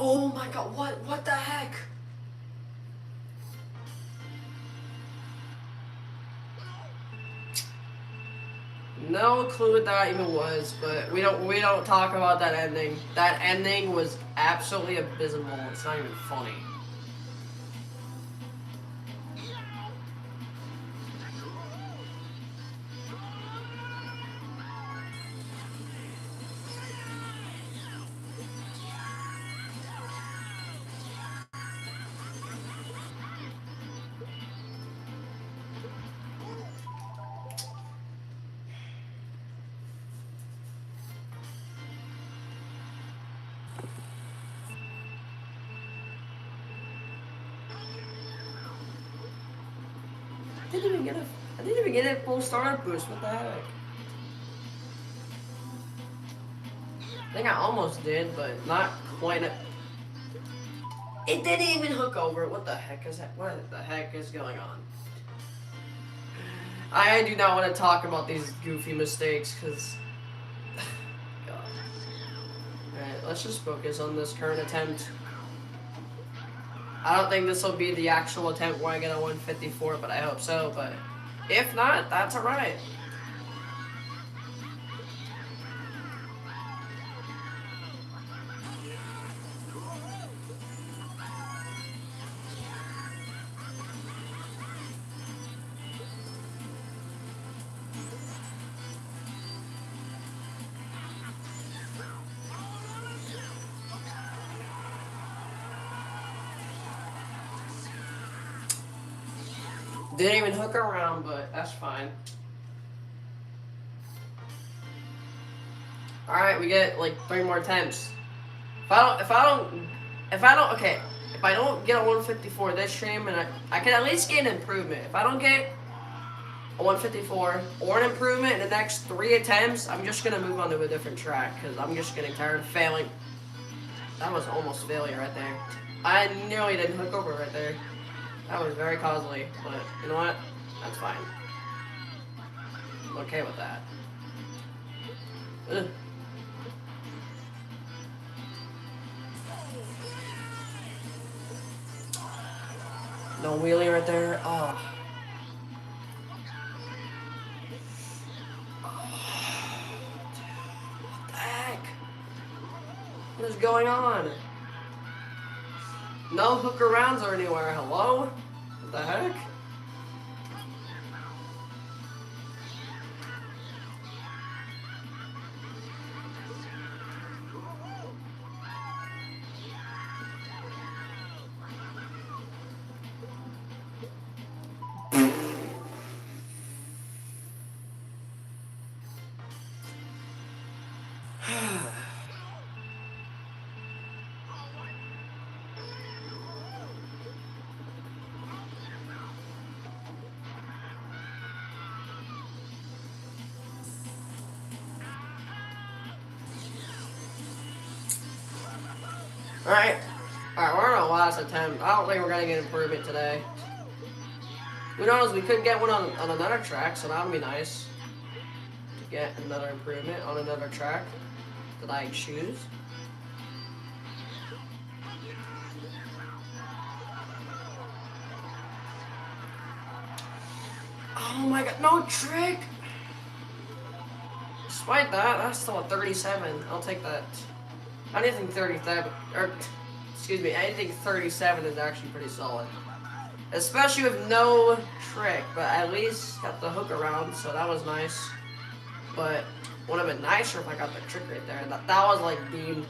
Oh my god, what the heck? No clue what that even was, but we don't talk about that ending. That ending was absolutely abysmal. It's not even funny. I didn't even get a full startup boost. What the heck? I think I almost did, but not quite. It didn't even hook over. What the heck is that? What the heck is going on? I do not want to talk about these goofy mistakes, because... God. Alright, let's just focus on this current attempt. I don't think this will be the actual attempt where I get a 154, but I hope so. But if not, that's alright. Didn't even hook around, but that's fine. Alright, we get like 3 more attempts. If I don't get a 154 this stream, and I can at least get an improvement. If I don't get a 154 or an improvement in the next 3 attempts, I'm just gonna move on to a different track, because I'm just getting tired of failing. That was almost failure right there. I nearly didn't hook over right there. That was very costly, but you know what? That's fine. I'm okay with that. Ugh. No wheelie right there. Oh. What the heck? What is going on? No hook arounds or anywhere. Hello? What the heck? Alright, we're on our last attempt. I don't think we're gonna get improvement today. Who knows, we could get one on another track, so that would be nice. To get another improvement on another track that I choose. Oh my god, no trick! Despite that, that's still a 37. I'll take that. Anything 37, or excuse me, anything 37 is actually pretty solid. Especially with no trick, but at least got the hook around, so that was nice. But would have been nicer if I got the trick right there. That was like deemed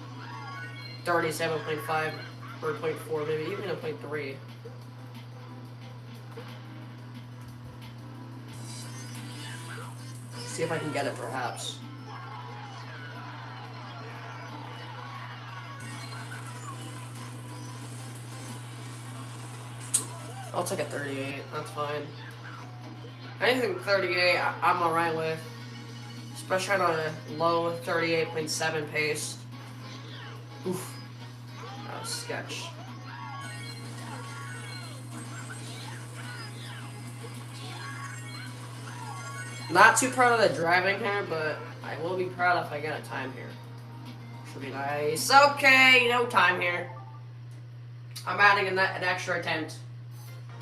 37.5 or 0.4, maybe even a 0.3. See if I can get it, perhaps. I'll take a 38, that's fine. Anything 38, I'm alright with. Especially on a low 38.7 pace. Oof. That was sketch. Not too proud of the driving here, but I will be proud if I get a time here. Should be nice. Okay, no time here. I'm adding an extra attempt.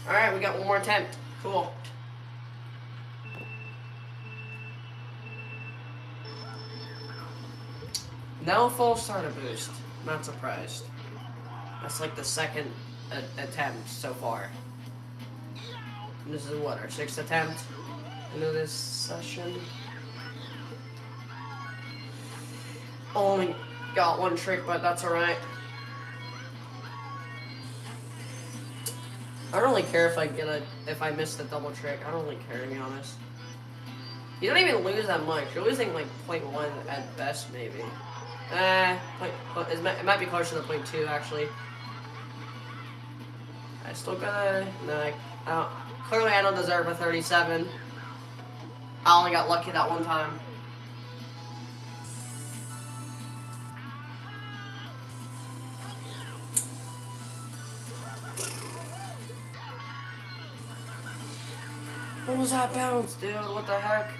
Alright, we got one more attempt. Cool. No full starter boost. Not surprised. That's like the second attempt so far. And this is what, our 6th attempt into this session? Only got one trick, but that's alright. I don't really care if I miss the double trick. I don't really care, to be honest. You don't even lose that much. You're losing like 0.1 at best, maybe. It might be closer to 0.2 actually. I still gotta. No, clearly I don't deserve a 37. I only got lucky that one time. What was that bounce, dude? What the heck?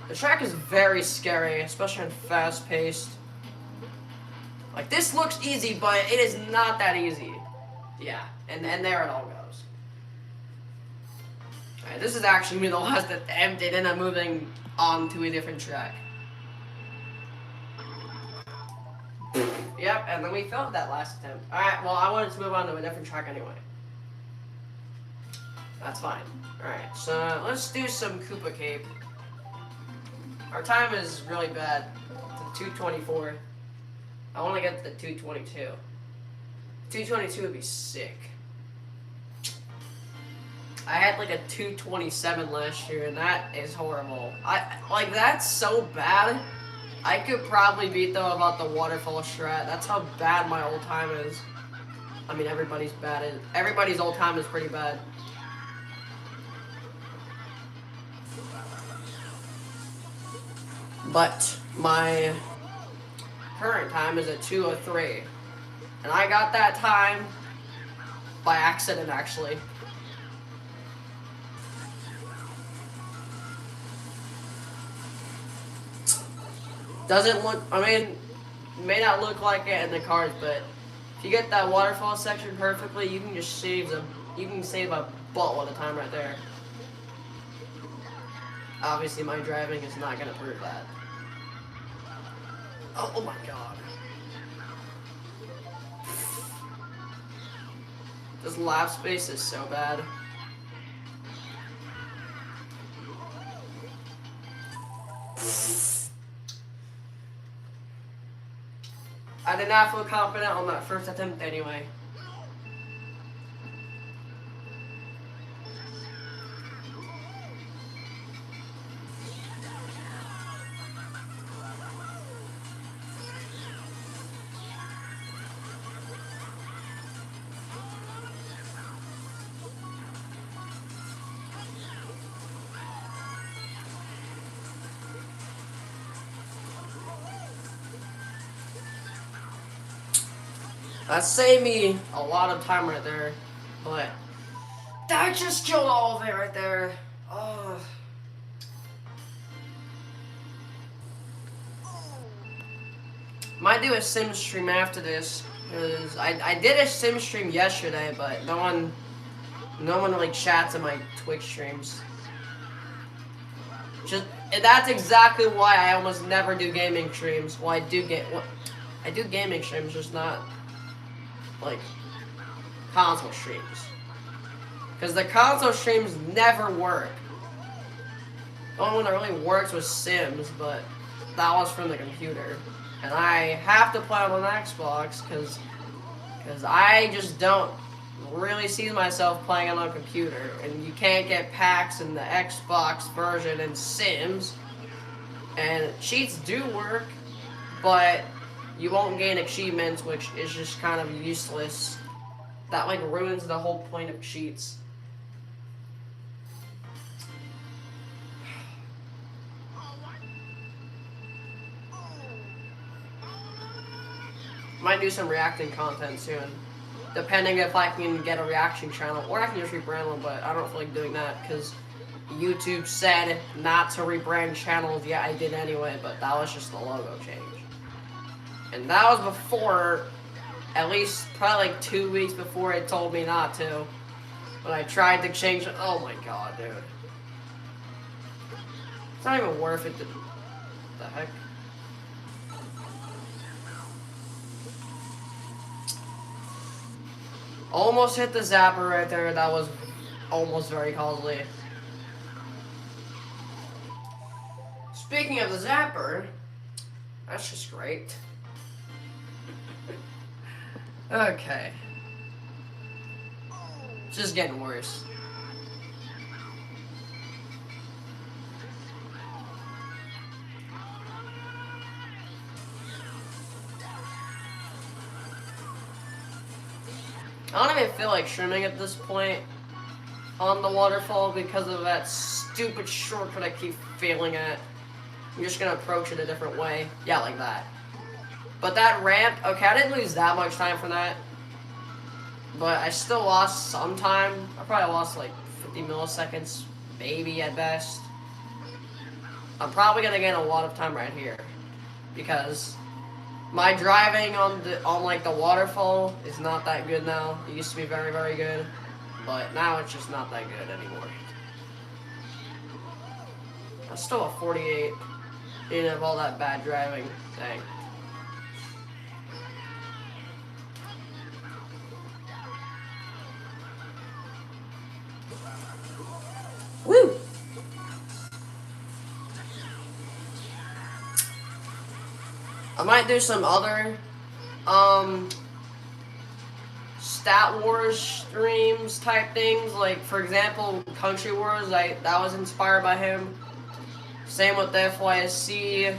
The track is very scary, especially on fast-paced. Like, this looks easy, but it is not that easy. Yeah, and there it all goes. Alright, this is actually the last attempt, and then I'm moving on to a different track. Yep, and then we failed that last attempt. Alright, well, I wanted to move on to a different track anyway. That's fine. Alright, so let's do some Koopa Cape. Our time is really bad. It's a 2:24. I want to get to the 2:22. 2:22 would be sick. I had like a 2:27 last year, and that is horrible. Like, that's so bad. I could probably beat them about the waterfall strat. That's how bad my old time is. I mean, everybody's bad. Everybody's old time is pretty bad. But my current time is a 2:03, and I got that time by accident, actually. Doesn't look, I mean, may not look like it in the cards, but if you get that waterfall section perfectly, you can just save a buttload of time right there. Obviously, my driving is not gonna prove that. Oh my god. This lap space is so bad. I did not feel confident on that first attempt anyway. That saved me a lot of time right there, but that just killed all of it right there. Oh. Might do a sim stream after this, because I did a sim stream yesterday, but no one like chats in my Twitch streams. That's exactly why I almost never do gaming streams. Well, I do gaming streams, just not like console streams, because the console streams never work. The only one that really works was Sims, but that was from the computer, and I have to play on an Xbox because I just don't really see myself playing on a computer, and you can't get packs in the Xbox version in Sims, and cheats do work, but you won't gain achievements, which is just kind of useless. That like ruins the whole point of cheats. Might do some reacting content soon, depending if I can get a reaction channel, or I can just rebrand one, but I don't feel like doing that because YouTube said not to rebrand channels. Yeah, I did anyway, but that was just the logo change. And that was before At least probably like 2 weeks before it told me not to. When I tried to change it. Oh my god, dude. It's not even worth it. The heck? Almost hit the zapper right there. That was almost very costly. Speaking of the zapper, that's just great. Okay. It's just getting worse. I don't even feel like streaming at this point on the waterfall because of that stupid shortcut I keep failing at. I'm just gonna approach it a different way. Yeah, like that. But that ramp, okay, I didn't lose that much time for that. But I still lost some time. I probably lost like 50 milliseconds, maybe at best. I'm probably gonna gain a lot of time right here. Because my driving on like the waterfall is not that good now. It used to be very, very good. But now it's just not that good anymore. I'm still a 48. Didn't have all that bad driving. Dang. Woo! I might do some other Stat Wars streams type things, like for example Country Wars. That was inspired by him. Same with FYSC,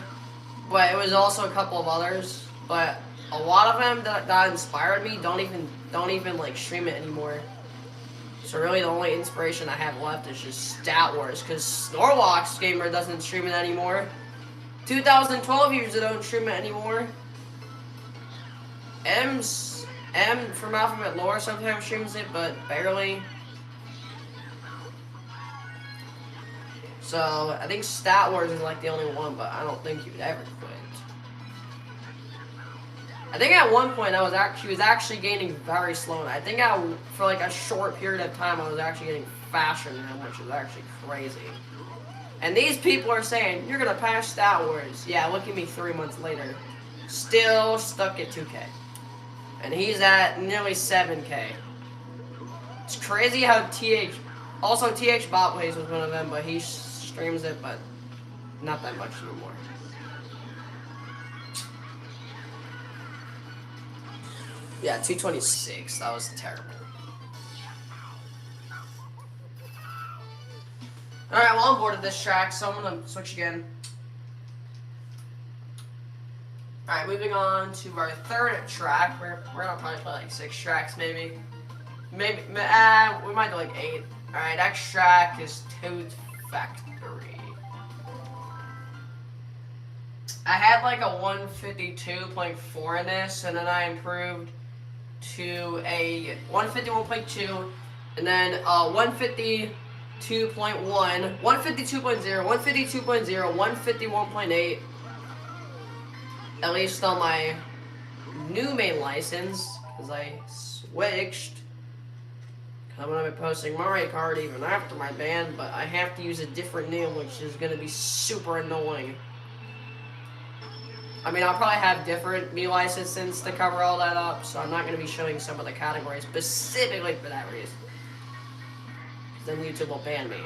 but it was also a couple of others. But a lot of them that inspired me don't even like stream it anymore. So really the only inspiration I have left is just Stat Wars, because Snorlox Gamer doesn't stream it anymore. 2012 users don't stream it anymore. M from Alphabet Lore sometimes streams it, but barely. So I think Stat Wars is like the only one, but I don't think he would ever quit. I think at one point he was actually gaining very slow. I think for like a short period of time I was actually getting faster than him, which is actually crazy. And these people are saying, you're gonna pass Stat Wars. Yeah, look at me 3 months later. Still stuck at 2K. And he's at nearly 7K. It's crazy how also TH Bot Plays was one of them, but he streams it, but not that much anymore. Yeah, 226. That was terrible. Alright, well, I'm bored of this track, so I'm gonna switch again. Alright, moving on to our third track. We're gonna probably play like 6 tracks, maybe. We might do like 8. Alright, next track is Toad Factory. I had like a 152.4 in this, and then I improved to a 151.2, and then 152.1, 152.0, 152.0, 151.8, at least on my new main license, because I switched. I'm going to be posting Mario Kart even after my ban, but I have to use a different name, which is going to be super annoying. I mean, I'll probably have different me licenses to cover all that up, so I'm not going to be showing some of the categories specifically for that reason. Then YouTube will ban me.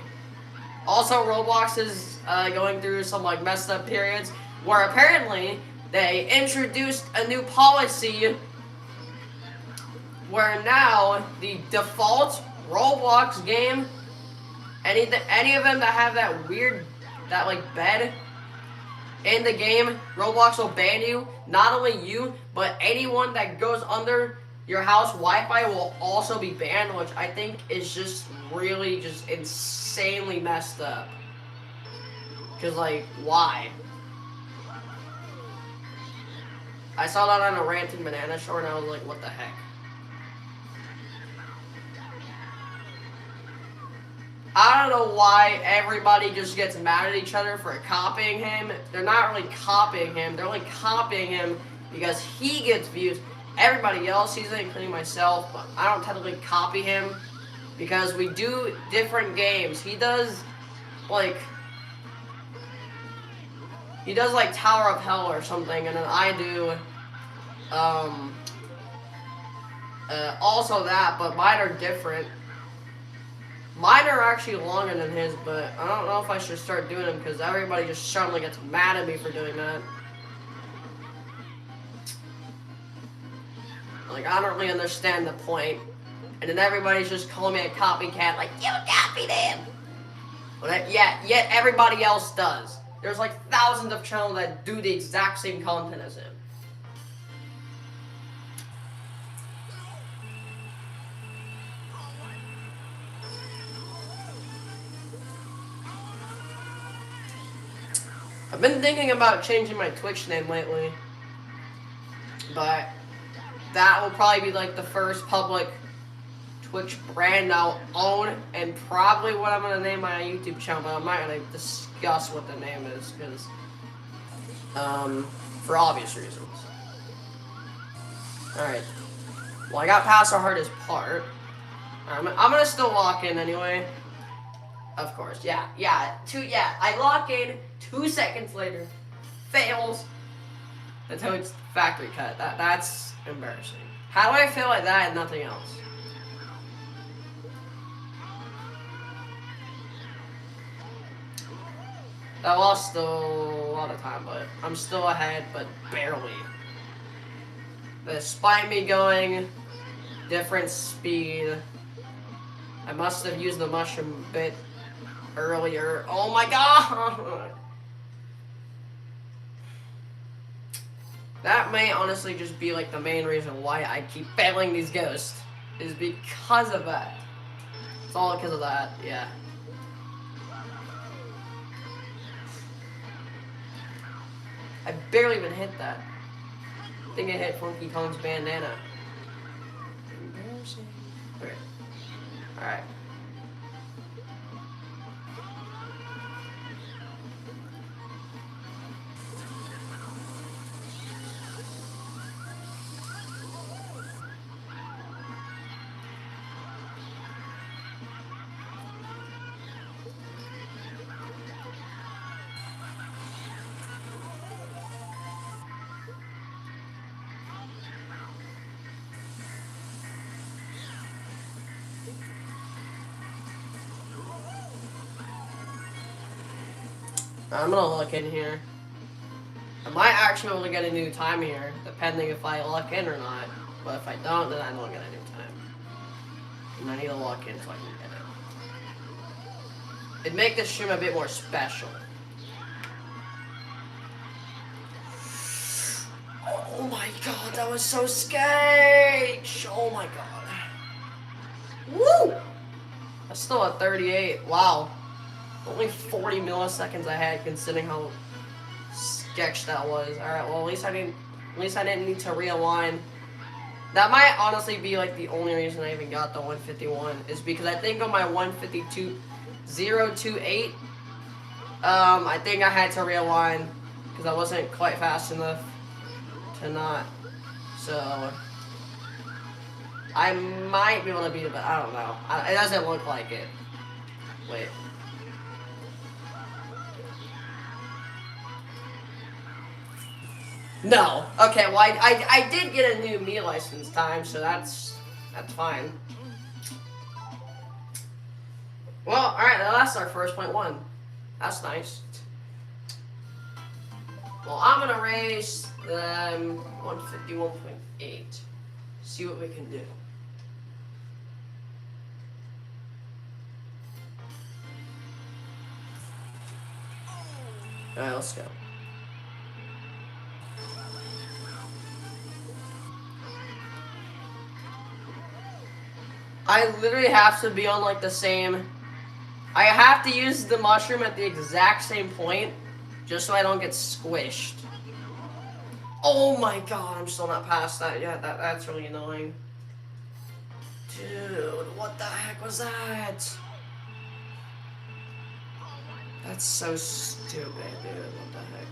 Also, Roblox is going through some like messed up periods where apparently they introduced a new policy where now the default Roblox game, any of them that have that weird, that like bed in the game, Roblox will ban you. Not only you, but anyone that goes under your house Wi-Fi will also be banned, which I think is just really just insanely messed up. Cause like, why? I saw that on a Ranting Banana Show and I was like, what the heck? I don't know why everybody just gets mad at each other for copying him. They're not really copying him. They're only copying him because he gets views. everybody else sees it, including myself, but I don't technically copy him because we do different games. He does like Tower of Hell or something, and then I do also that, but mine are different. Mine are actually longer than his, but I don't know if I should start doing them because everybody just suddenly gets mad at me for doing that. Like, I don't really understand the point. And then everybody's just calling me a copycat, like, you copied him! But yet everybody else does. There's like thousands of channels that do the exact same content as him. I've been thinking about changing my Twitch name lately, but that will probably be like the first public Twitch brand I'll own, and probably what I'm gonna name my YouTube channel. But I'm not gonna discuss what the name is because, for obvious reasons. All right. Well, I got past the hardest part. I'm gonna still lock in anyway. Of course, yeah. I lock in. 2 seconds later, fails. The Toad's factory cut. That's embarrassing. How do I fail like that and nothing else? I lost still a lot of time, but I'm still ahead, but barely. Despite me going different speed, I must have used the mushroom bit earlier. Oh my god! That may honestly just be like the main reason why I keep failing these ghosts. Is because of that. It's all because of that, yeah. I barely even hit that. I think I hit Funky Kong's bandana. Embarrassing. Okay. Alright. I'm gonna look in here. I might actually only get a new time here, depending if I lock in or not. But if I don't, then I don't get a new time. And I need to lock in so I can get it. It'd make this stream a bit more special. Oh my god, that was so sketch! Oh my god. Woo! That's still at 38. Wow. Only 40 milliseconds I had, considering how sketch that was. Alright, well at least I didn't need to realign. That might honestly be like the only reason I even got the 151, is because I think on my 152.028, I think I had to realign because I wasn't quite fast enough to not. So I might be able to beat it, but I don't know. It doesn't look like it. Wait. No. Okay, well, I did get a new me license time, so that's fine. Well, alright, that's our first .1. That's nice. Well, I'm gonna raise the 151.8. See what we can do. Alright, let's go. I literally have to be on like the same. I have to use the mushroom at the exact same point just so I don't get squished. Oh my god, I'm still not past that yet. That's really annoying. Dude, what the heck was that? That's so stupid, dude. What the heck?